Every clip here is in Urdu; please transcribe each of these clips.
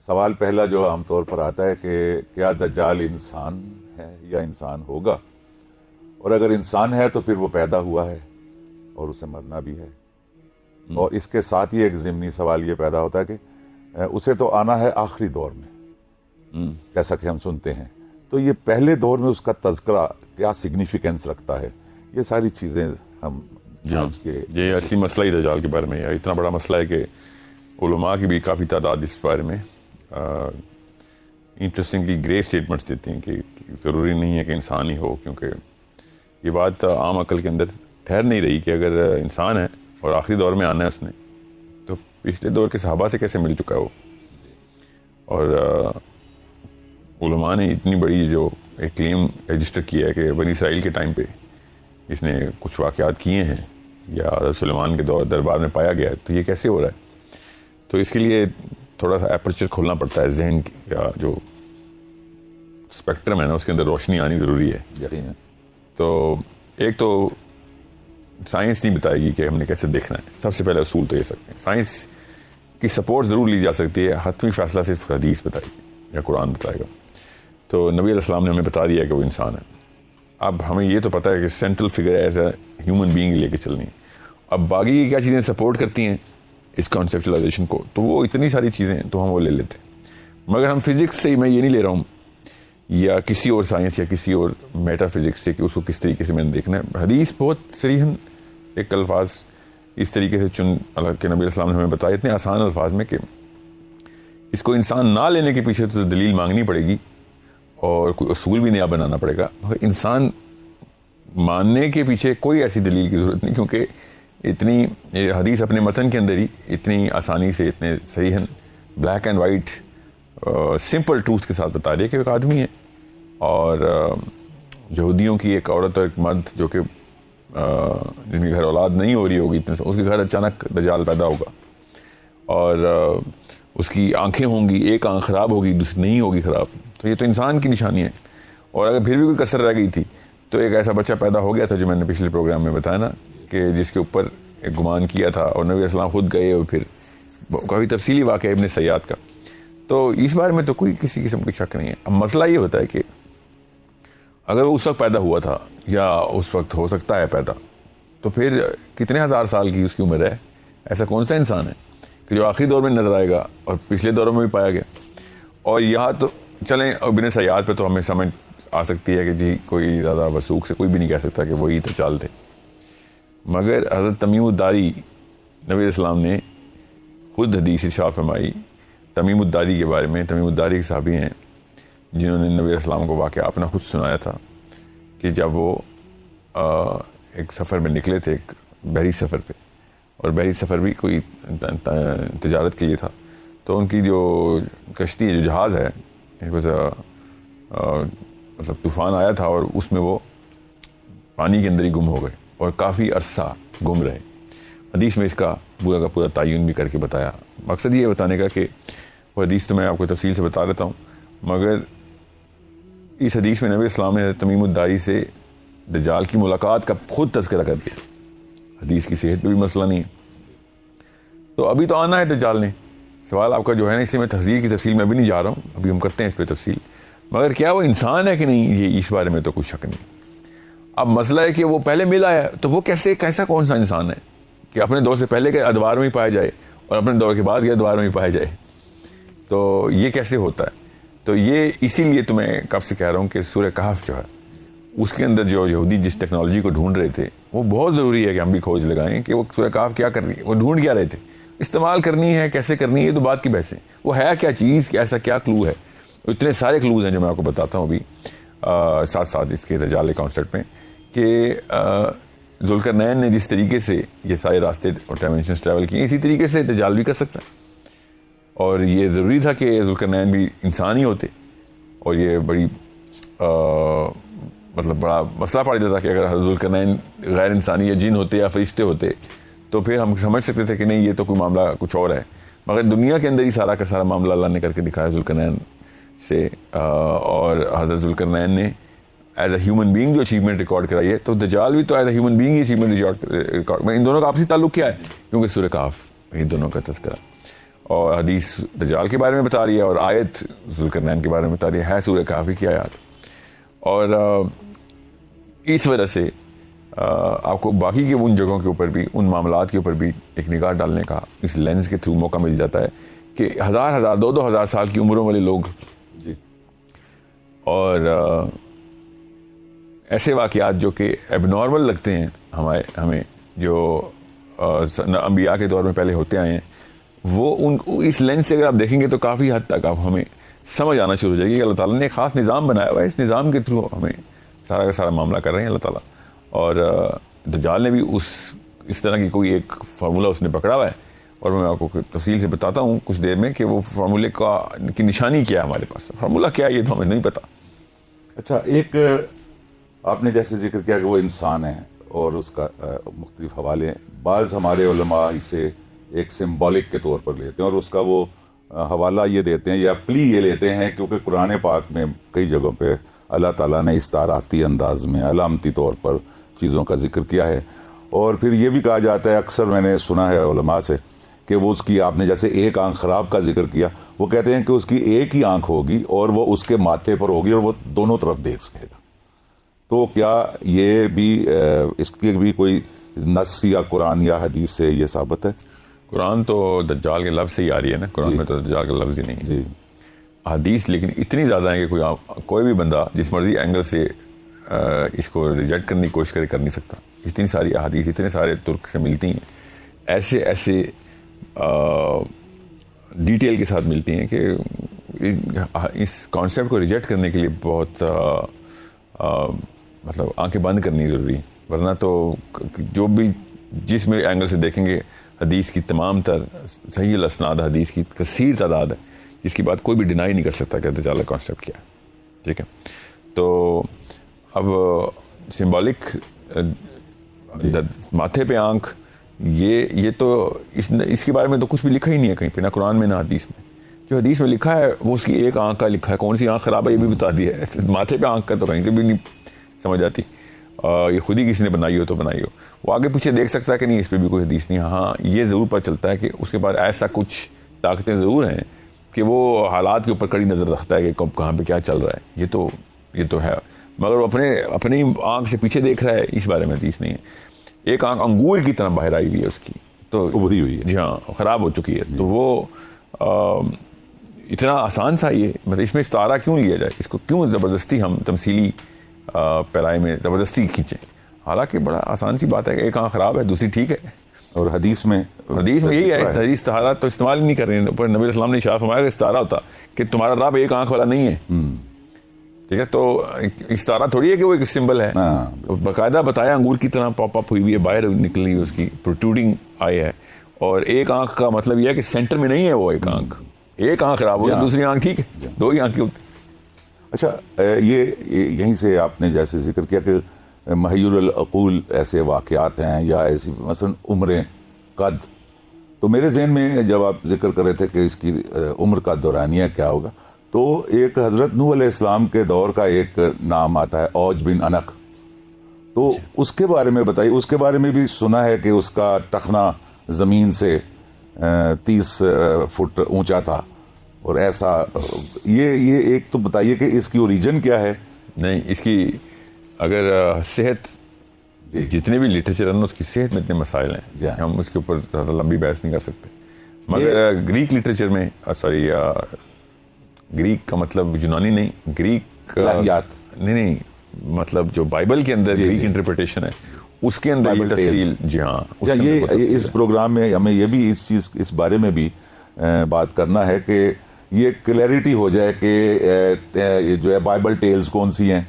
سوال پہلا جو عام طور پر آتا ہے کہ کیا دجال انسان ہے یا انسان ہوگا، اور اگر انسان ہے تو پھر وہ پیدا ہوا ہے اور اسے مرنا بھی ہے، اور اس کے ساتھ ہی ایک ضمنی سوال یہ پیدا ہوتا ہے کہ اسے تو آنا ہے آخری دور میں، جیسا کہ ہم سنتے ہیں، تو یہ پہلے دور میں اس کا تذکرہ کیا سگنیفیکنس رکھتا ہے، یہ ساری چیزیں ہم جانچ کے یہ اصلی مسئلہ ہی دجال کے بارے میں ہے. اتنا بڑا مسئلہ ہے کہ علماء کی بھی کافی تعداد اس بارے میں انٹرسٹنگلی گرے اسٹیٹمنٹس دیتے ہیں کہ ضروری نہیں ہے کہ انسان ہی ہو، کیونکہ یہ بات عام عقل کے اندر ٹھہر نہیں رہی کہ اگر انسان ہے اور آخری دور میں آنا ہے اس نے، تو پچھلے دور کے صحابہ سے کیسے مل چکا ہے وہ. اور علماء نے اتنی بڑی جو ایک کلیم رجسٹر کیا ہے کہ بنی اسرائیل کے ٹائم پہ اس نے کچھ واقعات کیے ہیں یا حضرت سلیمان کے دور دربار میں پایا گیا ہے، تو یہ کیسے ہو رہا ہے. تو اس کے لیے تھوڑا سا اپرچر کھولنا پڑتا ہے، ذہن کا جو اسپیکٹرم ہے نا اس کے اندر روشنی آنی ضروری ہے. یقین ہے. تو ایک تو سائنس نہیں بتائے گی کہ ہم نے کیسے دیکھنا ہے. سب سے پہلے اصول تو یہ سکتے ہیں، سائنس کی سپورٹ ضرور لی جا سکتی ہے، حتمی فیصلہ صرف حدیث بتائے گی یا قرآن بتائے گا. تو نبی علیہ السلام نے ہمیں بتا دیا کہ وہ انسان ہے. اب ہمیں یہ تو پتہ ہے کہ central figure as a human being لے کے چلنی ہے. اب باقی کی کیا چیزیں سپورٹ کرتی ہیں اس کانسیپچلائزیشن کو، تو وہ اتنی ساری چیزیں تو ہم وہ لے لیتے ہیں. مگر ہم فزکس سے میں یہ نہیں لے رہا ہوں یا کسی اور سائنس یا کسی اور میٹا فزکس سے کہ اس کو کس طریقے سے میں نے دیکھنا ہے. حدیث بہت صریحاً ایک الفاظ اس طریقے سے چن کہ نبی علیہ السلام نے ہمیں بتایا اتنے آسان الفاظ میں کہ اس کو انسان نہ لینے کے پیچھے تو دلیل مانگنی پڑے گی اور کوئی اصول بھی نیا بنانا پڑے گا، مگر انسان ماننے کے پیچھے کوئی ایسی دلیل کی ضرورت نہیں، کیونکہ اتنی حدیث اپنے متن کے اندر ہی اتنی آسانی سے اتنے صحیحاً black and white simple truth کے ساتھ بتا رہی ہے کہ ایک آدمی ہے اور یہودیوں کی ایک عورت اور ایک مرد جو کہ جن کے گھر اولاد نہیں ہو رہی ہوگی اتنے سے، اس کے گھر اچانک دجال پیدا ہوگا اور اس کی آنکھیں ہوں گی، ایک آنکھ خراب ہوگی دوسری نہیں ہوگی خراب. تو یہ تو انسان کی نشانی ہے. اور اگر پھر بھی کوئی کسر رہ گئی تھی تو ایک ایسا بچہ پیدا ہو گیا تھا جو میں نے پچھلے پروگرام میں بتایا نا، کہ جس کے اوپر ایک گمان کیا تھا اور نبی علیہ السلام خود گئے اور پھر کافی تفصیلی واقعہ ابن سیاد کا. تو اس بارے میں تو کوئی کسی قسم کی شک نہیں ہے. اب مسئلہ یہ ہوتا ہے کہ اگر وہ اس وقت پیدا ہوا تھا یا اس وقت ہو سکتا ہے پیدا، تو پھر کتنے ہزار سال کی اس کی عمر ہے. ایسا کون سا انسان ہے کہ جو آخری دور میں نظر آئے گا اور پچھلے دوروں میں بھی پایا گیا. اور یہاں تو چلیں ابن سیاد پہ تو ہمیں سمجھ آ سکتی ہے کہ جی کوئی زیادہ وثوق سے کوئی بھی نہیں کہہ سکتا کہ وہی دجال تھے. مگر حضرت تمیم الداری نبی علیہ السلام نے خود حدیث ارشاد فرمائی تمیم الداری کے بارے میں. تمیم الداری ایک صحابی ہیں جنہوں نے نبی علیہ السلام کو واقعہ اپنا خود سنایا تھا کہ جب وہ ایک سفر میں نکلے تھے، ایک بحری سفر پہ، اور بحری سفر بھی کوئی تجارت کے لیے تھا. تو ان کی جو کشتی ہے، جو جہاز ہے، مطلب طوفان آیا تھا اور اس میں وہ پانی کے اندر ہی گم ہو گئے اور کافی عرصہ گم رہے. حدیث میں اس کا پورا کا تعین بھی کر کے بتایا. مقصد یہ بتانے کا کہ وہ حدیث تو میں آپ کو تفصیل سے بتا دیتا ہوں، مگر اس حدیث میں نبی اسلام نے تمیم الداری سے دجال کی ملاقات کا خود تذکرہ کر دیا. حدیث کی صحت پہ بھی مسئلہ نہیں ہے. تو ابھی تو آنا ہے دجال نے. سوال آپ کا جو ہے نا، اس سے میں تحذیر کی تفصیل میں بھی نہیں جا رہا ہوں، ابھی ہم کرتے ہیں اس پہ تفصیل. مگر کیا وہ انسان ہے کہ نہیں، یہ اس بارے میں تو کوئی شک نہیں. اب مسئلہ ہے کہ وہ پہلے مل آیا تو وہ کیسا کون سا انسان ہے کہ اپنے دور سے پہلے کے ادوار میں ہی پایا جائے اور اپنے دور کے بعد کے ادوار میں ہی پایا جائے. تو یہ کیسے ہوتا ہے؟ تو یہ اسی لیے تو میں کب سے کہہ رہا ہوں کہ سورہ کہف جو ہے اس کے اندر جو یہودی جس ٹیکنالوجی کو ڈھونڈ رہے تھے، وہ بہت ضروری ہے کہ ہم بھی کھوج لگائیں کہ وہ سورہ کہف کیا کر رہی ہے، وہ ڈھونڈ کیا رہے تھے، استعمال کرنی ہے کیسے کرنی ہے، یہ تو بات کی بحث ہے. وہ ہے کیا چیز، کہ ایسا کیا کلو ہے. اتنے سارے کلوز ہیں جو میں آپ کو بتاتا ہوں ابھی ساتھ ساتھ اس کے دجال کانسیپٹ میں، کہ ذوالقرنین نے جس طریقے سے یہ سارے راستے اور ڈائمینشنز ٹریول کیے، اسی طریقے سے دجال بھی کر سکتا ہے. اور یہ ضروری تھا کہ ذوالقرنین بھی انسان ہی ہوتے، اور یہ بڑی مطلب بڑا مسئلہ پڑ جاتا کہ اگر ذوالقرنین غیر انسانی یا جن ہوتے یا فرشتے ہوتے تو پھر ہم سمجھ سکتے تھے کہ نہیں یہ تو کوئی معاملہ کچھ اور ہے. مگر دنیا کے اندر ہی سارا کا سارا معاملہ اللہ نے کر کے دکھایا ذوالقرنین سے. اور حضرت ذوالقرنین نے ایز اے ہیومن بینگ جو اچیومنٹ ریکارڈ کرائی ہے، تو دجال بھی تو ایز اے ہیومن بینگ ہی اچیومنٹ ریکارڈ. ان دونوں کا آپسی تعلق کیا ہے؟ کیونکہ سورہ کہف ان دونوں کا تذکرہ. اور حدیث دجال کے بارے میں بتا رہی ہے اور آیت ذوالقرنین کے بارے میں بتا رہی ہے سورہ کہفی کی آیات. اور اس وجہ سے آپ کو باقی کے ان جگہوں کے اوپر بھی, ان معاملات کے اوپر بھی ایک نگاہ ڈالنے کا اس لینس کے تھرو موقع مل جاتا ہے کہ ہزار 2,000 سال کی عمروں والے لوگ جی اور ایسے واقعات جو کہ ایب نارمل لگتے ہیں ہمیں جو انبیاء کے دور میں پہلے ہوتے آئے ہیں, وہ اس لینس سے اگر آپ دیکھیں گے تو کافی حد تک آپ ہمیں سمجھ آنا شروع ہو جائے گی کہ اللہ تعالیٰ نے ایک خاص نظام بنایا ہوا ہے, اس نظام کے تھرو ہمیں سارا کا سارا معاملہ کر رہے ہیں اللہ تعالیٰ. اور دجال نے بھی اس طرح کی کوئی ایک فارمولہ اس نے پکڑا ہوا ہے, اور میں آپ کو تفصیل سے بتاتا ہوں کچھ دیر میں کہ وہ فارمولے کی نشانی کیا ہے ہمارے پاس. فارمولہ کیا ہے یہ تو ہمیں نہیں پتا. اچھا, ایک آپ نے جیسے ذکر کیا کہ وہ انسان ہے اور اس کا مختلف حوالے ہیں. بعض ہمارے علماء اسے ایک سمبولک کے طور پر لیتے ہیں اور اس کا وہ حوالہ یہ دیتے ہیں یا پلی یہ لیتے ہیں کیونکہ قرآن پاک میں کئی جگہوں پہ اللہ تعالیٰ نے استعاراتی انداز میں علامتی طور پر چیزوں کا ذکر کیا ہے. اور پھر یہ بھی کہا جاتا ہے, اکثر میں نے سنا ہے علماء سے, کہ وہ اس کی, آپ نے جیسے ایک آنکھ خراب کا ذکر کیا, وہ کہتے ہیں کہ اس کی ایک ہی آنکھ ہوگی اور وہ اس کے ماتھے پر ہوگی اور وہ دونوں طرف دیکھ سکے گا. تو کیا یہ بھی اس کی بھی کوئی نص یا قرآن یا حدیث سے یہ ثابت ہے؟ قرآن تو دجال کے لفظ سے ہی آ رہی ہے نا, قرآن میں تو دجال کا لفظ ہی نہیں ہے. جی حدیث لیکن اتنی زیادہ ہے کہ کوئی بھی بندہ جس مرضی اینگل سے اس کو ریجیکٹ کرنے کی کوشش کرے کر نہیں سکتا. اتنی ساری احادیث اتنے سارے ترک سے ملتی ہیں, ایسے ڈیٹیل کے ساتھ ملتی ہیں کہ اس کانسیپٹ کو ریجیکٹ کرنے کے لیے بہت مطلب آنکھیں بند کرنی ضروری ہے. ورنہ تو جو بھی جس میں اینگل سے دیکھیں گے حدیث کی تمام تر صحیح الاسناد حدیث کی کثیر تعداد ہے جس کی بات کوئی بھی ڈینائی نہیں کر سکتا کہ دجال کا کانسیپٹ کیا ہے. ٹھیک ہے, تو اب سمبولک ماتھے پہ آنکھ یہ تو اس کے بارے میں تو کچھ بھی لکھا ہی نہیں ہے کہیں پہ, نہ قرآن میں نہ حدیث میں. جو حدیث میں لکھا ہے وہ اس کی ایک آنکھ کا لکھا ہے, کون سی آنکھ خراب ہے یہ بھی بتا دیا ہے. ماتھے پہ آنکھ کا تو کہیں سے بھی نہیں سمجھ آتی, یہ خود ہی کسی نے بنائی ہو تو بنائی ہو. وہ آگے پیچھے دیکھ سکتا ہے کہ نہیں اس پہ بھی کوئی حدیث نہیں. ہاں یہ ضرور پتہ چلتا ہے کہ اس کے پاس ایسا کچھ طاقتیں ضرور ہیں کہ وہ حالات کے اوپر کڑی نظر رکھتا ہے کہ کب کہاں پہ کیا چل رہا ہے. یہ تو ہے, مگر وہ اپنے آنکھ سے پیچھے دیکھ رہا ہے, اس بارے میں حدیث نہیں ہے. ایک آنکھ انگور کی طرح باہر آئی ہوئی ہے اس کی, تو ابھری ہوئی ہے, جی ہاں خراب ہو چکی ہے. تو وہ اتنا آسان سا یہ, مطلب اس میں استعارہ کیوں لیا جائے, اس کو کیوں زبردستی ہم تمثیلی پیرائے میں زبردستی کھینچیں, حالانکہ بڑا آسان سی بات ہے کہ ایک آنکھ خراب ہے دوسری ٹھیک ہے. اور حدیث میں یہی ہے, حدیث استعارہ تو استعمال ہی نہیں کر رہے ہیں. پر نبی علیہ السلام نے اشارہ فرمایا کہ استعارہ ہوتا کہ تمہارا رب ایک آنکھ والا نہیں ہے. ٹھیک ہے, تو استعارہ تھوڑی ہے کہ وہ ایک سمبل ہے, باقاعدہ بتایا انگور کی طرح پاپ اپ ہوئی ہوئی ہے, باہر نکلی اس کی پروٹروڈنگ آئی ہے. اور ایک آنکھ کا مطلب یہ ہے کہ سینٹر میں نہیں ہے وہ ایک آنکھ. ایک آنکھ خراب ہو گئی دوسری آنکھ ٹھیک ہے, دو ہی آنکھیں ہوتی. اچھا, یہ یہیں سے آپ نے جیسے ذکر کیا کہ محیر العقول ایسے واقعات ہیں یا ایسی مثلا عمریں قد, تو میرے ذہن میں جب آپ ذکر کر رہے تھے کہ اس کی عمر کا دورانیہ کیا ہوگا, تو ایک حضرت نوح علیہ السلام کے دور کا ایک نام آتا ہے اوج بن انق. تو اس کے بارے میں بتائیے. اس کے بارے میں بھی سنا ہے کہ اس کا ٹخنا زمین سے 30 فٹ اونچا تھا, اور ایسا یہ ایک تو بتائیے کہ اس کی اوریجن کیا ہے. نہیں, اس کی اگر صحت جتنے بھی لٹریچر ہیں اس کی صحت میں اتنے مسائل ہیں, ہم اس کے اوپر زیادہ لمبی بحث نہیں کر سکتے. مگر گریک لٹریچر میں سوری گریک کا مطلب یونانی نہیں, گریک نہیں مطلب جو بائبل کے اندر گریک انٹرپریٹیشن ہے اس کے اندر یہ تفصیل. جی ہاں, یہ اس پروگرام میں ہمیں یہ بھی اس بارے میں بھی بات کرنا ہے کہ یہ کلیئرٹی ہو جائے کہ جو ہے بائبل ٹیلز کون سی ہیں,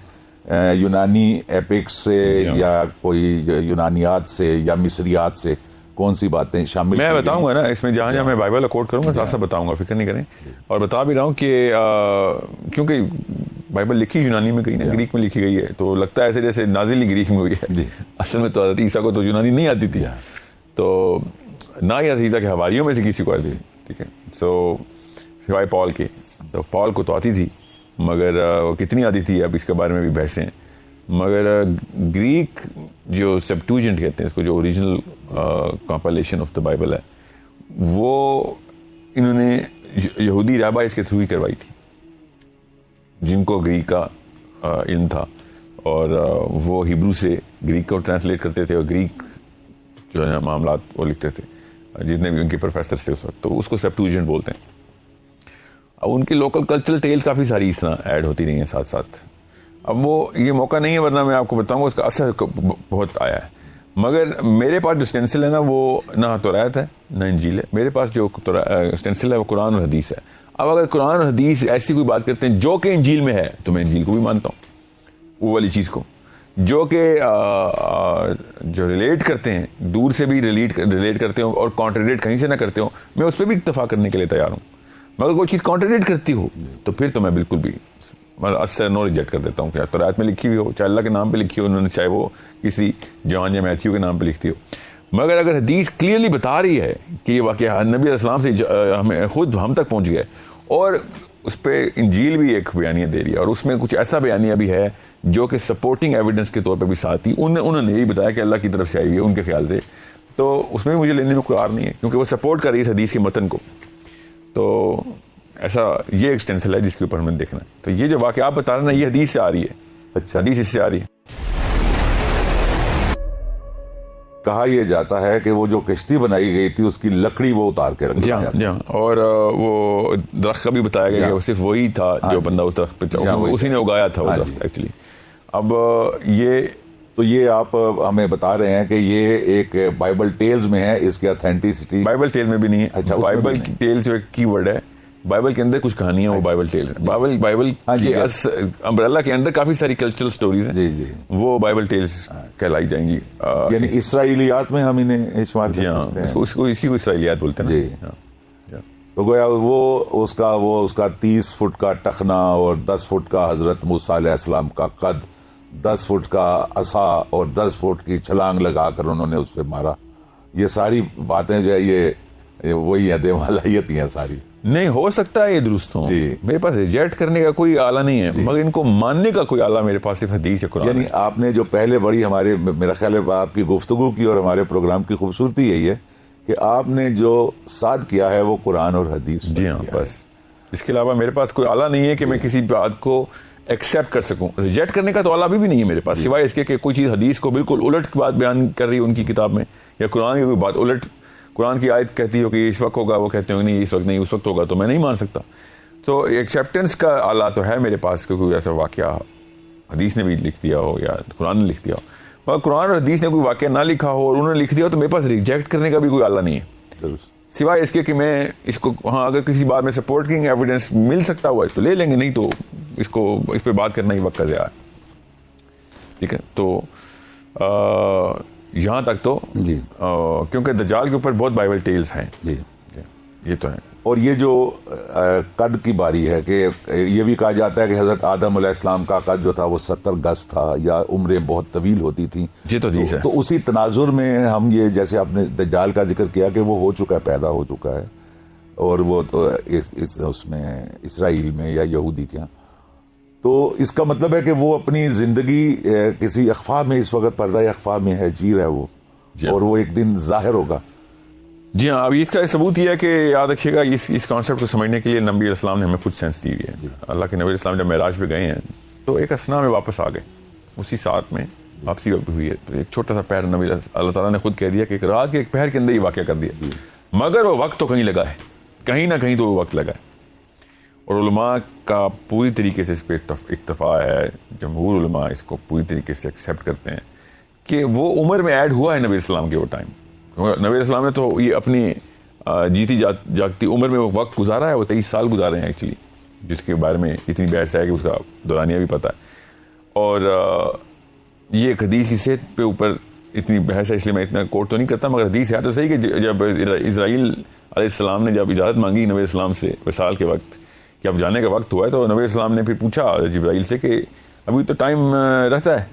یونانی ایپکس سے یا کوئی یونانیات سے یا مصریات سے کون سی باتیں شامل. میں بتاؤں گا نا اس میں, جہاں جہاں میں بائبل کوٹ کروں گا ساتھ ساتھ بتاؤں گا, فکر نہیں کریں. اور بتا بھی رہا ہوں کہ کیونکہ بائبل لکھی یونانی میں گئی نا, گریک میں لکھی گئی ہے, تو لگتا ہے ایسے جیسے نازل ہی گریک میں ہوئی ہے. اصل میں تو حضرت عیسیٰ کو تو یونانی نہیں آتی تھی, تو نہ ہی حضرت عیسیٰ کے حواریوں میں سے کسی کو آتی تھی. ٹھیک ہے, سو سوائے پال کے, تو پال کو تو آتی تھی مگر وہ کتنی آتی تھی اب اس کے بارے میں بھی بحثیں. مگر گریک جو سیپٹوجنٹ کہتے ہیں اس کو, جو original compilation of the Bible ہے, وہ انہوں نے یہودی رابائز کے تھرو ہی کروائی تھی جن کو گریک کا علم تھا, اور وہ ہیبرو سے گریک کو ٹرانسلیٹ کرتے تھے اور گریک جو ہے معاملات وہ لکھتے تھے, جتنے بھی ان کے پروفیسر تھے اس وقت, تو اس کو سیپٹوجینٹ بولتے ہیں. اب ان کی لوکل کلچرل ٹیل کافی ساری اس طرح ایڈ ہوتی رہی ہیں ساتھ ساتھ. اب وہ یہ موقع نہیں ہے, ورنہ میں آپ کو بتاؤں گا اس کا اثر بہت آیا ہے. مگر میرے پاس جو سٹینسل ہے نا وہ نہ توریت ہے نہ انجیل ہے, میرے پاس جو سٹینسل ہے وہ قرآن اور حدیث ہے. اب اگر قرآن اور حدیث ایسی کوئی بات کرتے ہیں جو کہ انجیل میں ہے تو میں انجیل کو بھی مانتا ہوں, وہ والی چیز کو, جو کہ جو ریلیٹ کرتے ہیں دور سے بھی ریلیٹ کرتے ہوں اور کانٹریڈیٹ کہیں سے نہ کرتے ہوں, میں اس پہ بھی اکتفا کرنے کے لیے تیار ہوں. مگر کوئی چیز کانٹریڈیٹ کرتی ہو تو پھر تو میں بالکل بھی اثر نو ریجیکٹ کر دیتا ہوں. کہ توریت میں لکھی ہوئی ہو, چاہے اللہ کے نام پہ لکھی ہو انہوں نے, چاہے وہ کسی جان یا میتھیو کے نام پہ لکھتی ہو, مگر اگر حدیث کلیئرلی بتا رہی ہے کہ یہ واقعہ نبی علیہ السلام سے ہمیں خود ہم تک پہنچ گئے, اور اس پہ انجیل بھی ایک بیانیہ دے رہی ہے اور اس میں کچھ ایسا بیانیہ بھی ہے جو کہ سپورٹنگ ایویڈنس کے طور پہ بھی ساتھ ہی انہوں نے یہی بتایا کہ اللہ کی طرف سے آئی ہے ان کے خیال سے, تو اس میں مجھے لینے میں کوئی آر نہیں ہے, کیونکہ وہ سپورٹ کر رہی ہے حدیث کے متن کو. تو ایسا یہ ایکسٹینسل ہے جس کے اوپر ہمیں دیکھنا ہے. تو یہ جو واقعہ آپ بتا رہے ہیں یہ حدیث سے آ رہی ہے. اچھا, حدیث اس سے آ رہی ہے. کہا یہ جاتا ہے کہ وہ جو کشتی بنائی گئی تھی اس کی لکڑی وہ اتار کے رکھ دیا. جی ہاں, اور وہ درخت کا بھی بتایا گیا کہ صرف وہی تھا جو بندہ اس درخت پہ اسی نے اگایا تھا وہ درخت ایکچولی. اب یہ آپ ہمیں بتا رہے ہیں کہ یہ ایک بائبل ٹیلز میں ہے, اس کی اتھینٹسٹی بائبل ٹیل میں بھی نہیں ہے. اچھا, بائبل ٹیل جو ایک کی ورڈ ہے, بائبل کے اندر کچھ کہانیاں وہ بائبل ٹیل ہے. بائبل کے امبریلا کے اندر کافی ساری کلچرل سٹوریز ہیں, جی وہ بائبل ٹیلز کہلائی جائیں گی. یعنی اسرائیلیات میں ہم انہیں شمار کر سکتے ہیں. اس کو اسی کو اسرائیلیات بولتے ہیں. جی, تو گویا وہ اس کا 30 فٹ کا ٹخنا اور 10 فٹ کا حضرت موسیٰ علیہ السلام کا قد, 10 فٹ کا عصا اور 10 فٹ کی چھلانگ لگا کر انہوں نے اس پہ مارا. یہ ساری باتیں جو ہے یہ وہی ہیں, دیوالائیت ہی ہیں ساری. نہیں ہو سکتا ہے یہ درست ہوں, میرے پاس ریجیکٹ کرنے کا کوئی آلہ نہیں ہے, مگر ان کو ماننے کا کوئی آلہ میرے پاس صرف حدیث ہے, قرآن. یعنی آپ نے جو پہلے بڑی ہمارے میرا خیال ہے آپ کی گفتگو کی اور ہمارے پروگرام کی خوبصورتی یہی ہے کہ آپ نے جو ساتھ کیا ہے وہ قرآن اور حدیث. جی ہاں, بس اس کے علاوہ میرے پاس کوئی آلہ نہیں ہے کہ میں کسی بات کو ایکسیپٹ کر سکوں. ریجیکٹ کرنے کا تو آلہ بھی نہیں ہے میرے پاس, سوائے اس کے کہ کوئی چیز حدیث کو بالکل الٹ کی بات بیان کر رہی ہے ان کی کتاب میں, یا قرآن کی کوئی بات الٹ, قرآن کی آیت کہتی ہو کہ اس وقت ہوگا, وہ کہتے ہو کہ نہیں اس وقت نہیں, اس وقت ہوگا, تو میں نہیں مان سکتا. تو ایکسیپٹنس کا آلہ تو ہے میرے پاس کہ کوئی ایسا واقعہ حدیث نے بھی لکھ دیا ہو یا قرآن نے لکھ دیا ہو, مگر قرآن اور حدیث نے کوئی واقعہ نہ لکھا ہو اور انہوں نے لکھ دیا ہو تو میرے پاس ریجیکٹ کرنے کا بھی کوئی آلہ نہیں ہے, سوائے اس کے کہ میں اس کو ہاں اگر کسی بات میں سپورٹنگ ایویڈنس مل سکتا ہوا ہے تو لے لیں گے, نہیں تو اس پہ بات کرنا ہی وقت کا ضیاع ہے. ٹھیک ہے, تو یہاں تک تو جی, کیونکہ دجال کے اوپر بہت بائبل ٹیلز ہیں. جی یہ تو ہے. اور یہ جو قد کی باری ہے کہ یہ بھی کہا جاتا ہے کہ حضرت آدم علیہ السلام کا قد جو تھا وہ 70 گز تھا, یا عمریں بہت طویل ہوتی تھیں. جی تو اسی تناظر میں ہم یہ جیسے آپ نے دجال کا ذکر کیا کہ وہ ہو چکا ہے, پیدا ہو چکا ہے, اور وہ تو اس میں اسرائیل میں یا یہودی کے یہاں, تو اس کا مطلب ہے کہ وہ اپنی زندگی کسی اخفا میں اس وقت پردہ اخفا میں ہے, جی رہا ہے وہ, اور وہ ایک دن ظاہر ہوگا. جی ہاں, اب اس کا ثبوت یہ ہے کہ یاد رکھیے گا اس کانسیپٹ کو سمجھنے کے لیے نبی علیہ السلام نے ہمیں خود سینس دی ہوئی ہے. اللہ کے نبی علیہ السلام جب معراج پہ گئے ہیں تو ایک اسنا میں واپس آ گئے, اسی ساتھ میں واپسی ہوئی ہے. ایک چھوٹا سا پہر نبی اللہ تعالیٰ نے خود کہہ دیا کہ ایک رات کے ایک پہر کے اندر ہی واقعہ کر دیا, مگر وہ وقت تو کہیں لگا ہے, کہیں نہ کہیں تو وہ وقت لگا ہے. اور علماء کا پوری طریقے سے اس پہ اکتفا ہے, جمہور علماء اس کو پوری طریقے سے ایکسیپٹ کرتے ہیں کہ وہ عمر میں ایڈ ہوا ہے نبی السلام کے وہ ٹائم. نبی علیہ السلام نے تو یہ اپنی جیتی جاگتی عمر میں وہ وقت گزارا ہے, وہ 23 سال گزارے ہیں ایکچولی, جس کے بارے میں اتنی بحث ہے کہ اس کا دورانیہ بھی پتہ ہے. اور یہ ایک حدیث کی صحت پہ اوپر اتنی بحث ہے, اس لیے میں اتنا کوٹ تو نہیں کرتا, مگر حدیث ہے تو صحیح کہ جب اسرائیل علیہ السلام نے جب اجازت مانگی نبی السلام سے وصال کے وقت کہ اب جانے کا وقت ہوا ہے, تو نبی السلام نے پھر پوچھا جبرائیل سے کہ ابھی تو ٹائم رہتا ہے,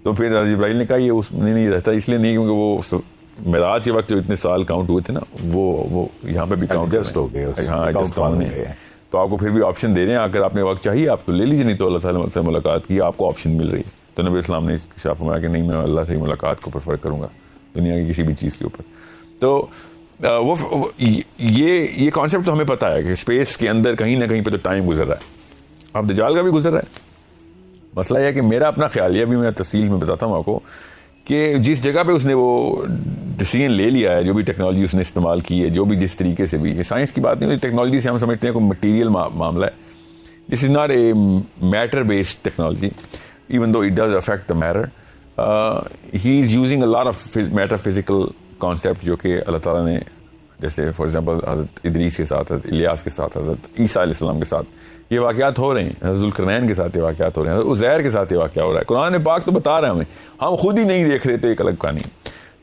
تو پھر جبرائیل نے کہا یہ اس میں نہیں رہتا, اس لیے نہیں کیونکہ وہ معراج کے وقت جو اتنے سال کاؤنٹ ہوئے تھے نا وہ یہاں پہ بھی کاؤنٹ ہو گئے. ہاں ایڈجسٹ ہونے, تو آپ کو پھر بھی آپشن دے رہے ہیں, اگر آپ نے وقت چاہیے آپ تو لے لیجیے, نہیں تو اللہ تعالیٰ سے ملاقات کی آپ کو آپشن مل رہی ہے. تو نبی اسلام نے فرمایا کہ نہیں, میں اللہ سے ملاقات کو پریفر کروں گا دنیا کی کسی بھی چیز کے اوپر. تو وہ یہ کانسیپٹ تو ہمیں پتہ ہے کہ اسپیس کے اندر کہیں نہ کہیں پہ تو ٹائم گزر رہا ہے. اب دجال کا بھی گزر رہا ہے. مسئلہ یہ ہے کہ میرا اپنا خیال یہ بھی میں تفصیل میں بتاتا ہوں آپ کو کہ جس جگہ پہ اس نے وہ ڈیسیژن لے لیا ہے, جو بھی ٹیکنالوجی اس نے استعمال کی ہے, جو بھی جس طریقے سے بھی, سائنس کی بات نہیں ہوتی, ٹیکنالوجی سے ہم سمجھتے ہیں کوئی مٹیریل معاملہ ہے. This is not a matter based technology even though it does affect the matter. He is using a lot of matter physical concept جو کہ اللہ تعالیٰ نے, جیسے فار ایگزامپل حضرت ادریس کے ساتھ, حضرت الیاس کے ساتھ, حضرت عیسیٰ علیہ السلام کے ساتھ یہ واقعات ہو رہے ہیں, حضرت ذوالقرنین کے ساتھ یہ واقعات ہو رہے ہیں, عزیر کے ساتھ یہ واقعہ ہو رہا ہے. قرآن پاک تو بتا رہا ہے ہم خود ہی نہیں دیکھ رہے تھے. ایک الگ کہانی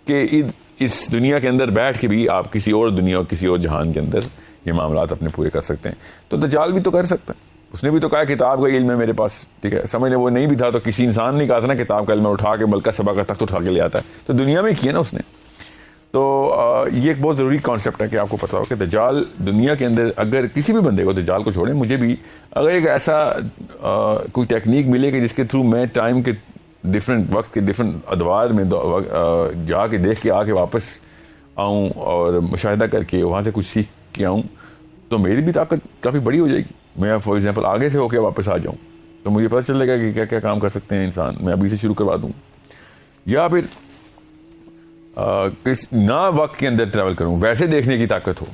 کہ اس دنیا کے اندر بیٹھ کے بھی آپ کسی اور دنیا اور کسی اور جہان کے اندر یہ معاملات اپنے پورے کر سکتے ہیں. تو دجال بھی تو کر سکتا ہے. اس نے بھی تو کہا کتاب کا علم ہے میرے پاس, ٹھیک ہے, سمجھ لیں وہ نہیں بھی تھا تو کسی انسان نے کہا تھا نا کتاب کا علم اٹھا کے ملکہ سبا کا تخت اٹھا کے لے آتا ہے. تو دنیا میں کیا نا اس نے. تو یہ ایک بہت ضروری کانسیپٹ ہے کہ آپ کو پتا ہو کہ دجال دنیا کے اندر, اگر کسی بھی بندے کو دجال کو چھوڑیں, مجھے بھی اگر ایک ایسا کوئی ٹیکنیک ملے کہ جس کے تھرو میں ٹائم کے ڈفرینٹ وقت کے ڈفرینٹ ادوار میں جا کے دیکھ کے آ کے واپس آؤں اور مشاہدہ کر کے وہاں سے کچھ سیکھ کے آؤں, تو میری بھی طاقت کافی بڑی ہو جائے گی. میں فار ایگزامپل آگے سے ہو کے واپس آ جاؤں تو مجھے پتہ چلے گا کہ کیا کیا کام کر سکتے ہیں انسان. میں ابھی سے شروع کروا دوں, یا پھر نہ وقت کے اندر ٹریول کروں, ویسے دیکھنے کی طاقت ہو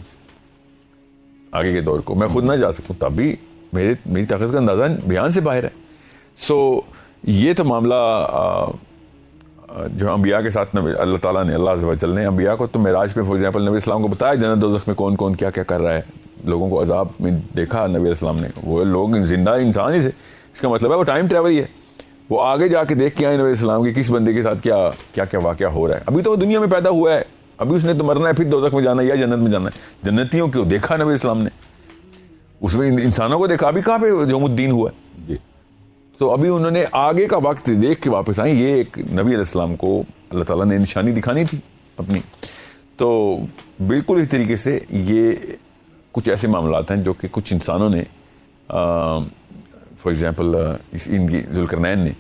آگے کے دور کو, میں خود نہ جا سکوں تب بھی میری طاقت کا اندازہ بیان سے باہر ہے. سو یہ تو معاملہ جو انبیاء کے ساتھ اللہ تعالیٰ نے, اللہ عز و جل نے انبیاء کو تو معراج پہ فار ایگزامپل نبی السلام کو بتایا جنت دوزخ میں کون کون کیا کیا کر رہا ہے, لوگوں کو عذاب میں دیکھا نبی السلام نے. وہ لوگ زندہ انسان ہی تھے, اس کا مطلب ہے وہ ٹائم ٹریول ہی ہے. وہ آگے جا کے دیکھ کے آئے نبی السلام کے کس بندے کے ساتھ کیا کیا واقعہ ہو رہا ہے. ابھی تو وہ دنیا میں پیدا ہوا ہے, ابھی اس نے تو مرنا ہے, پھر دوزخ میں جانا ہے یا جنت میں جانا ہے. جنتیوں کو دیکھا نبی السلام نے, اس میں انسانوں کو دیکھا. ابھی کہاں پہ یوم الدین ہوا ہے جی. تو ابھی انہوں نے آگے کا وقت دیکھ کے واپس آئے. یہ ایک نبی علیہ السلام کو اللہ تعالیٰ نے نشانی دکھانی تھی اپنی. تو بالکل اس طریقے سے یہ کچھ ایسے معاملات ہیں جو کہ کچھ انسانوں نے فار ایگزامپل ان کی ذوالقرنین نے,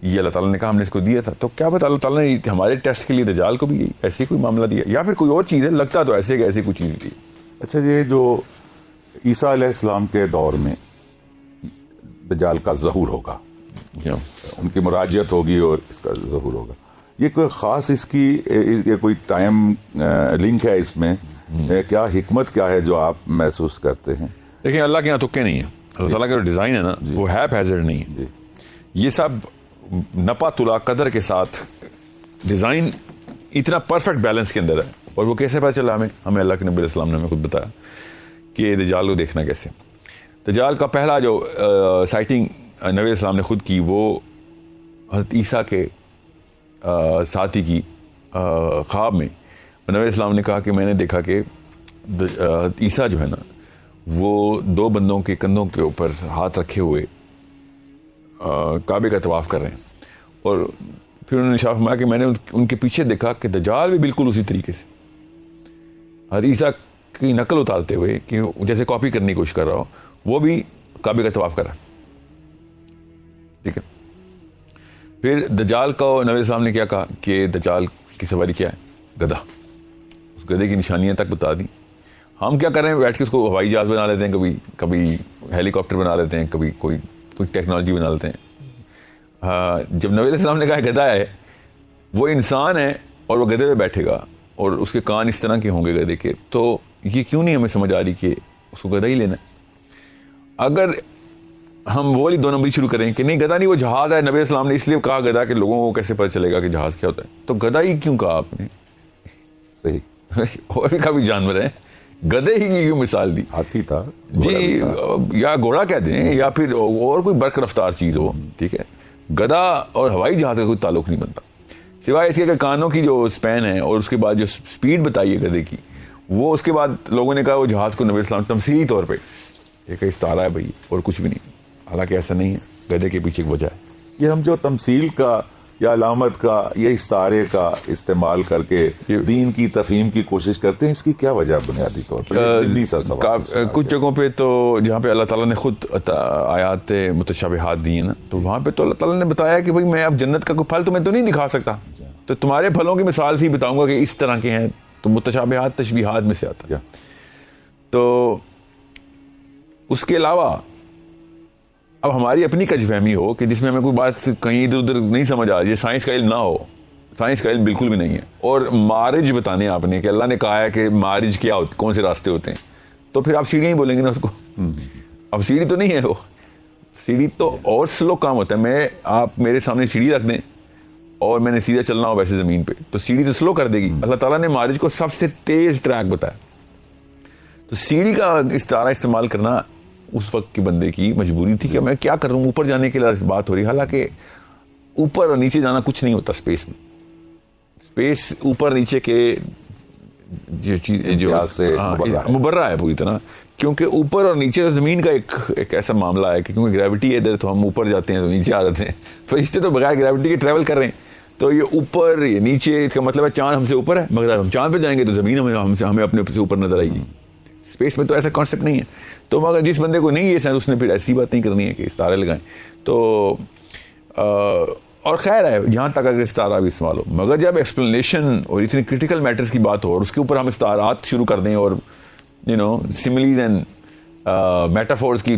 یہ اللہ تعالیٰ نے کہا ہم نے اس کو دیا تھا, تو کیا پتہ اللہ تعالیٰ نے ہمارے ٹیسٹ کے لیے دجال کو بھی ایسے کوئی معاملہ دیا, یا پھر کوئی اور چیز ہے, لگتا تو ایسے کہ ایسی کوئی چیز تھی. اچھا, یہ جو عیسیٰ علیہ السلام کے دور میں دجال کا ظہور ہوگا, ان کی مراجعت ہوگی اور اس کا ظہور ہوگا, یہ کوئی خاص اس کی یہ کوئی ٹائم لنک ہے اس میں, کیا حکمت کیا ہے جو آپ محسوس کرتے ہیں؟ دیکھیں اللہ کے یہاں تکے نہیں ہیں. اللہ تعالیٰ کا جو ڈیزائن ہے نا وہ ہیپ ہیزرڈ نہیں ہے. یہ سب نپا تلا قدر کے ساتھ ڈیزائن اتنا پرفیکٹ بیلنس کے اندر ہے. اور وہ کیسے پتہ چلا ہمیں اللہ کے نبی علیہ السلام نے ہمیں خود بتایا کہ دجال کو دیکھنا کیسے. دجال کا پہلا جو سائٹنگ نبی علیہ السلام نے خود کی وہ حضرت عیسیٰ کے ساتھی کی خواب میں. نبی علیہ السلام نے کہا کہ میں نے دیکھا کہ عیسیٰ جو ہے نا وہ دو بندوں کے کندھوں کے اوپر ہاتھ رکھے ہوئے کعبے کا طواف کر رہے ہیں. اور پھر انہوں نے ارشاد فرمایا کہ میں نے ان کے پیچھے دیکھا کہ دجال بھی بالکل اسی طریقے سے حضرت عیسیٰ کی نقل اتارتے ہوئے کہ جیسے کاپی کرنے کی کوشش کر رہا ہو, وہ بھی کعبے کا طواف کر رہا ہے. ٹھیک ہے, پھر دجال کو نبی السلام نے کیا کہا کہ دجال کی سواری کیا ہے, گدھا. اس گدھے کی نشانیاں تک بتا دی. ہم کیا کر رہے ہیں, بیٹھ کے اس کو ہوائی جہاز بنا لیتے ہیں, کبھی ہیلی کاپٹر بنا لیتے ہیں, کبھی کوئی ٹیکنالوجی بنا لیتے ہیں. جب نبی علیہ السلام نے کہا گدھا ہے, وہ انسان ہے اور وہ گدھے پہ بیٹھے گا اور اس کے کان اس طرح کے ہوں گے گدھے کے, تو یہ کیوں نہیں ہمیں سمجھ آ رہی کہ اس کو گدھا ہی لینا ہے. اگر ہم وہ والی 2 نمبری شروع کریں کہ نہیں گدھا نہیں وہ جہاز ہے, نبی علیہ السلام نے اس لیے کہا گدھا کہ لوگوں کو کیسے پتہ چلے گا کہ جہاز کیا ہوتا ہے, تو گدھا ہی کیوں کہا آپ نے؟ صحیح, اور بھی کافی جانور ہیں, گدھے ہی کی کیوں مثال دی؟ ہاتھی تھا جی, یا گھوڑا کہہ دیں یا پھر اور کوئی برق رفتار چیز ہو. ٹھیک ہے, گدھا اور ہوائی جہاز کا کوئی تعلق نہیں بنتا, سوائے اس کے کہ کانوں کی جو اسپین ہے اور اس کے بعد جو سپیڈ بتائی ہے گدھے کی, وہ اس کے بعد لوگوں نے کہا وہ جہاز کو نبی السلام تمثیلی طور پہ ایک استعارہ ہے بھائی اور کچھ بھی نہیں. حالانکہ ایسا نہیں ہے, گدھے کے پیچھے ایک وجہ ہے. یہ ہم جو تمثیل کا یا علامت کا یا استعارے کا استعمال کر کے دین کی تفہیم کی کوشش کرتے ہیں, اس کی کیا وجہ بنیادی طور پر؟ کچھ جگہوں پہ تو جہاں پہ اللہ تعالیٰ نے خود آیات متشابہات دی ہیں نا, تو وہاں پہ تو اللہ تعالیٰ نے بتایا کہ بھائی میں اب جنت کا کوئی پھل تمہیں تو نہیں دکھا سکتا, تو تمہارے پھلوں کی مثال سے ہی بتاؤں گا کہ اس طرح کے ہیں تو متشابہات تشبیہات میں سے آتا ہے. تو اس کے علاوہ اب ہماری اپنی کج فہمی ہو کہ جس میں ہمیں کوئی بات کہیں ادھر ادھر نہیں سمجھ آ رہی ہے, سائنس کا علم نہ ہو, سائنس کا علم بالکل بھی نہیں ہے, اور مارج بتانے آپ نے کہ اللہ نے کہا ہے کہ مارج کیا ہوتے, کون سے راستے ہوتے ہیں, تو پھر آپ سیڑھیاں ہی بولیں گے نا اس کو. اب سیڑھی تو نہیں ہے وہ, سیڑھی تو اور سلو کام ہوتا ہے. آپ میرے سامنے سیڑھی رکھ دیں اور میں نے سیدھا چلنا ہو ویسے زمین پہ, تو سیڑھی تو سلو کر دے گی. اللہ تعالیٰ نے مارج کو سب سے تیز ٹریک بتایا. تو سیڑھی کا استعارہ استعمال کرنا اس وقت کے بندے کی مجبوری تھی کہ میں کیا کر رہا ہوں, اوپر جانے کے لیے بات ہو رہی ہے. حالانکہ اوپر اور نیچے جانا کچھ نہیں ہوتا اسپیس میں. اسپیس اوپر نیچے کے جو چیز مبرہ ہے پوری طرح, کیونکہ اوپر اور نیچے زمین کا ایک ایسا معاملہ ہے کہ کیونکہ گریوٹی ہے ادھر, تو ہم اوپر جاتے ہیں تو نیچے آ جاتے ہیں. فرشتے تو بغیر گریوٹی کے ٹریول کر رہے ہیں, تو یہ اوپر یہ نیچے, اس کا مطلب ہے چاند ہم سے اوپر ہے, مگر ہم چاند پہ جائیں گے تو زمین ہمیں اپنے سے اوپر نظر آئے گی. اسپیس میں تو ایسا کانسیپٹ نہیں ہے. تو مگر جس بندے کو نہیں یہ سینس, اس نے پھر ایسی بات نہیں کرنی ہے کہ ستارے لگائیں. تو اور خیر ہے جہاں تک اگر استعارہ بھی استعمال ہو, مگر جب ایکسپلینیشن اور اتنی کرٹیکل میٹرز کی بات ہو اور اس کے اوپر ہم استعارات شروع کر دیں اور سملیز اینڈ میٹافورز کی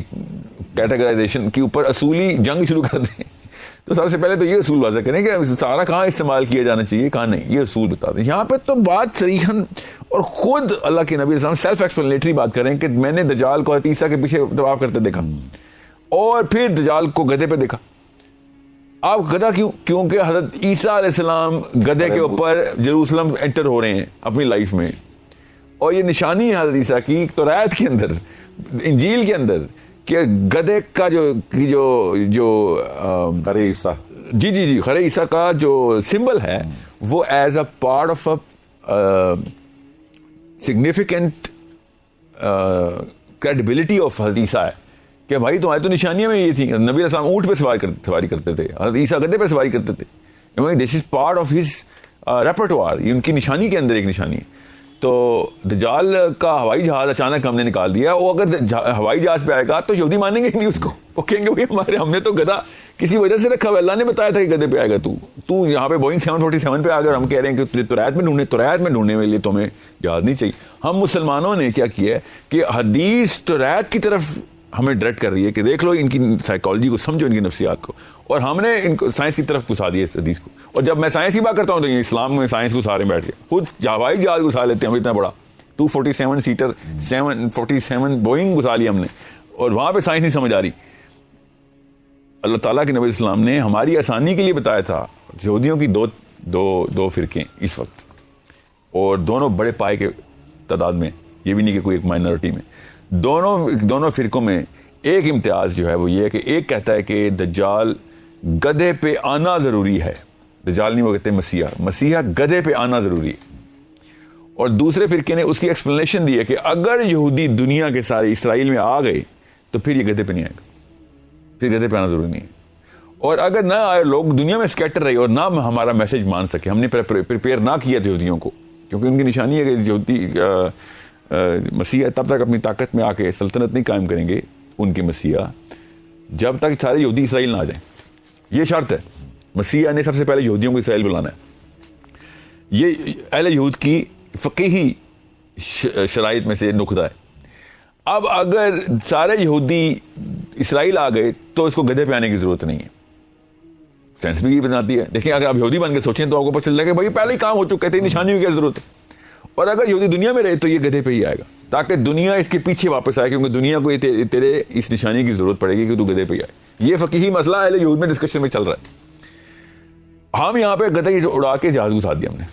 کیٹیگرائزیشن کے اوپر اصولی جنگ شروع کر دیں, تو سب سے پہلے تو یہ اصول واضح کریں کہ استعارہ کہاں استعمال کیا جانا چاہیے, کہاں نہیں, یہ اصول بتا دیں. یہاں پہ تو بات صریحاً اور خود اللہ کے نبی علیہ السلام سیلف ایکسپلینیٹری بات کریں کہ میں نے دجال کو عیسیٰ کے پیچھے طواف کرتے دیکھا, اور پھر دجال کو گدھے پہ دیکھا. آپ گدھا کیوں؟ کیونکہ حضرت عیسیٰ علیہ السلام گدھے کے اوپر جیروسلم انٹر ہو رہے ہیں اپنی لائف میں, اور یہ نشانی ہے حضرت عیسیٰ کی توریت کے اندر, انجیل کے اندر, کہ گدھے کا جو خرے عیسیٰ, جی خرے عیسیٰ کا جو سمبل ہے وہ as a part of a significant credibility of حضرت عیسیٰ ہے کہ بھائی تمہاری تو نشانیاں میں یہ تھیں. نبی علیہ السلام اونٹ پہ سواری کرتے تھے, حضرت عیسیٰ گدھے پہ سواری کرتے تھے. This is part of his repertoire, یہ ان کی نشانی کے اندر ایک نشانی ہے. تو دجال کا ہوائی جہاز اچانک ہم نے نکال دیا, وہ اگر ہوائی جہاز پہ آئے گا تو یہودی مانیں گے نہیں اس کو, وہ کہیں گے بھائی ہم نے تو گدھا کسی وجہ سے رکھا ہوا, اللہ نے بتایا تھا کہ گدھے پہ آئے گا, تو یہاں پہ بوئنگ 747 پہ آ گئے اور ہم کہہ رہے ہیں کہ توریت میں ڈھونڈنے کے لیے تمہیں جہاز نہیں چاہیے. ہم مسلمانوں نے کیا کیا ہے کہ حدیث توریت کی طرف ہمیں ڈائریکٹ کر رہی ہے کہ دیکھ لو ان کی سائیکالوجی کو, سمجھو ان کی نفسیات کو, اور ہم نے ان کو سائنس کی طرف گھسا دیا اس حدیث کو. اور جب میں سائنس کی بات کرتا ہوں تو اسلام میں سائنس کو سارے بیٹھ گئے, خود ہوائی جہاز گھسا لیتے ہیں ہم, اتنا بڑا 247 سیٹر 747 بوئنگ گھسا لیا ہم نے, اور وہاں پہ سائنس نہیں سمجھ آ رہی. اللہ تعالیٰ کے نبی اسلام نے ہماری آسانی کے لیے بتایا تھا. یہودیوں کی دو فرقے اس وقت, اور دونوں بڑے پائے کے تعداد میں, یہ بھی نہیں کہ کوئی ایک مائنورٹی میں, دونوں فرقوں میں ایک امتیاز جو ہے وہ یہ ہے کہ ایک کہتا ہے کہ دجال گدھے پہ آنا ضروری ہے. دجال نہیں, وہ کہتے ہیں مسیحا گدھے پہ آنا ضروری ہے. اور دوسرے فرقے نے اس کی ایکسپلینیشن دی ہے کہ اگر یہودی دنیا کے سارے اسرائیل میں آ گئے تو پھر یہ گدھے پہ نہیں آئے گا, پھر گدھے پہ آنا ضروری نہیں ہے. اور اگر نہ آئے لوگ دنیا میں اسکیٹر رہے اور نہ ہمارا میسج مان سکے, ہم نے پریپیئر نہ کیا تھا یہودیوں کو, کیونکہ ان کی نشانی ہے کہ یہودی مسیحا تب تک اپنی طاقت میں آ کے سلطنت نہیں قائم کریں گے ان کے مسیحا جب تک سارے یہودی اسرائیل نہ آ جائیں. یہ شرط ہے. مسیحا نے سب سے پہلے یہودیوں کو اسرائیل بلانا ہے. یہ اہل یہود کی فقیہی شرائط میں سے نقطہ ہے. اب اگر سارے یہودی اسرائیل آ گئے تو اس کو گدھے پہ آنے کی ضرورت نہیں ہے. سائنس بھی یہ بتاتی ہے. دیکھیں اگر آپ یہودی بن کے سوچیں تو آپ کو پتہ چل جائے گا بھائی پہلے ہی کام ہو چکے تھے, نشانی کی کیا ضرورت ہے. اور اگر یہودی دنیا میں رہے تو یہ گدھے پہ ہی آئے گا, تاکہ دنیا اس کے پیچھے واپس آئے, کیونکہ دنیا کو تیرے اس نشانی کی ضرورت پڑے گی کہ تو گدھے پہ ہی آئے. یہ فقیہی مسئلہ اہل یہود میں ڈسکشن میں چل رہا ہے. ہم یہاں پہ گدھے اڑا کے جہاز گھسا دیا ہم نے.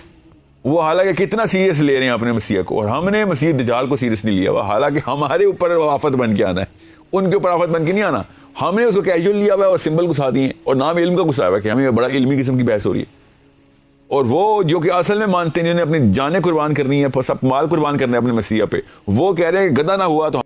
وہ حالانکہ کتنا سیریس لے رہے ہیں اپنے مسیح کو, اور ہم نے مسیح دجال کو سیریس نہیں لیا ہوا, حالانکہ ہمارے اوپر آفت بن کے آنا ہے, ان کے اوپر آفت بن کے نہیں آنا. ہم نے اس کو کیجول لیا ہوا ہے اور سمبل گھسا دیے اور نام علم کا گھسایا ہوا ہے کہ ہمیں بڑا علمی قسم کی بحث ہو رہی ہے. اور وہ جو کہ اصل میں مانتے ہیں جنہیں اپنی جانیں قربان کرنی ہے, سب مال قربان کرنا ہے اپنے مسیح پہ, وہ کہہ رہے ہیں کہ گدھا نہ ہوا تو